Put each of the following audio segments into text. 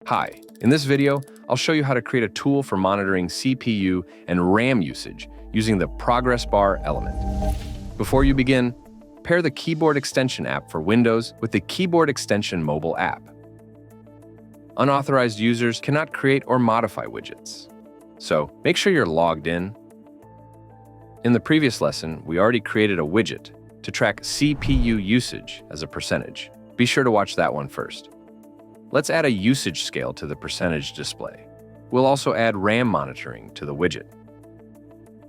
Hi, in this video, I'll show you how to create a tool for monitoring CPU and RAM usage using the progress bar element. Before you begin, pair the Keyboard Extension app for Windows with the Keyboard Extension mobile app. Unauthorized users cannot create or modify widgets, so make sure you're logged in. In the previous lesson, we already created a widget to track CPU usage as a percentage. Be sure to watch that one first. Let's add a usage scale to the percentage display. We'll also add RAM monitoring to the widget.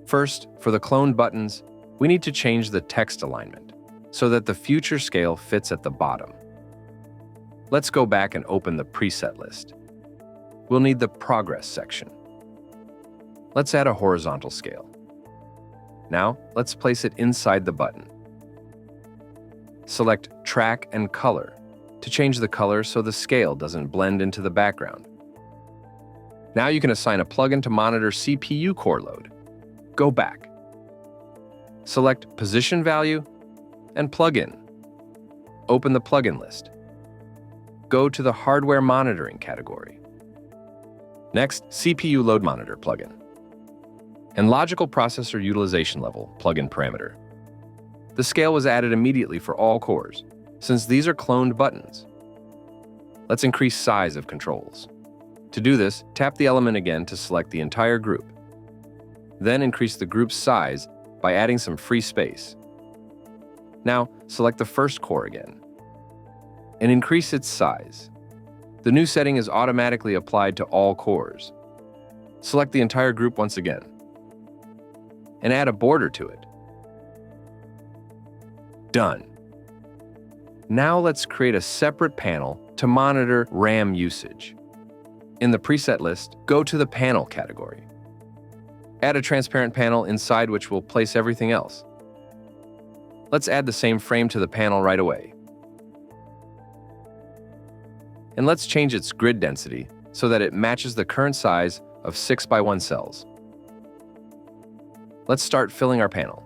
First, for the cloned buttons, we need to change the text alignment so that the future scale fits at the bottom. Let's go back and open the preset list. We'll need the progress section. Let's add a horizontal scale. Now, let's place it inside the button. Select Track and Color to change the color so the scale doesn't blend into the background. Now you can assign a plugin to monitor CPU core load. Go back. Select Position Value and Plugin. Open the plugin list. Go to the Hardware Monitoring category. Next, CPU Load Monitor plugin. And Logical Processor Utilization Level plugin parameter. The scale was added immediately for all cores, since these are cloned buttons. Let's increase size of controls. To do this, tap the element again to select the entire group. Then increase the group's size by adding some free space. Now, select the first core again and increase its size. The new setting is automatically applied to all cores. Select the entire group once again and add a border to it. Done. Now let's create a separate panel to monitor RAM usage. In the preset list, go to the Panel category. Add a transparent panel inside which we'll place everything else. Let's add the same frame to the panel right away. And let's change its grid density so that it matches the current size of 6x1 cells. Let's start filling our panel.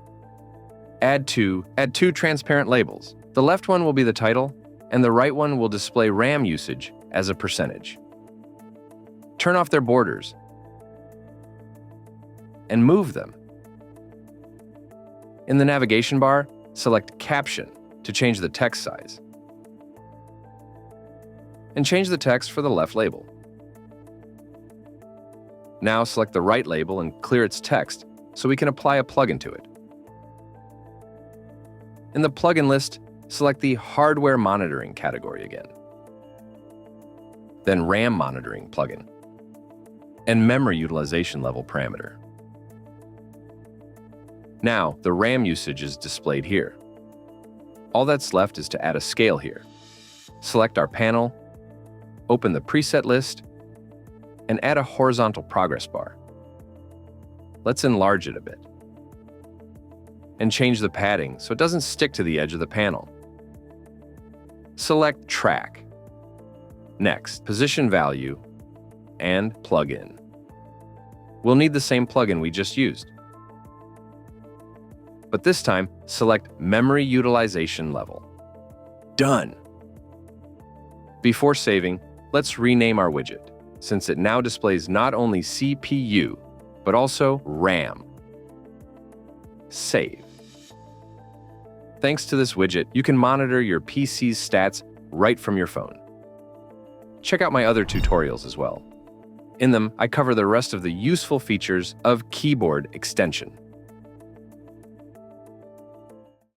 Add two transparent labels. The left one will be the title, and the right one will display RAM usage as a percentage. Turn off their borders and move them. In the navigation bar, select Caption to change the text size. And change the text for the left label. Now select the right label and clear its text so we can apply a plugin to it. In the plugin list, select the Hardware Monitoring category again. Then RAM Monitoring plugin and Memory Utilization Level parameter. Now, the RAM usage is displayed here. All that's left is to add a scale here. Select our panel, open the preset list, and add a horizontal progress bar. Let's enlarge it a bit and change the padding so it doesn't stick to the edge of the panel. Select Track. Next, Position Value and Plugin. We'll need the same plugin we just used. But this time, select Memory Utilization Level. Done! Before saving, let's rename our widget, since it now displays not only CPU, but also RAM. Save. Thanks to this widget, you can monitor your PC's stats right from your phone. Check out my other tutorials as well. In them, I cover the rest of the useful features of Keyboard Extension.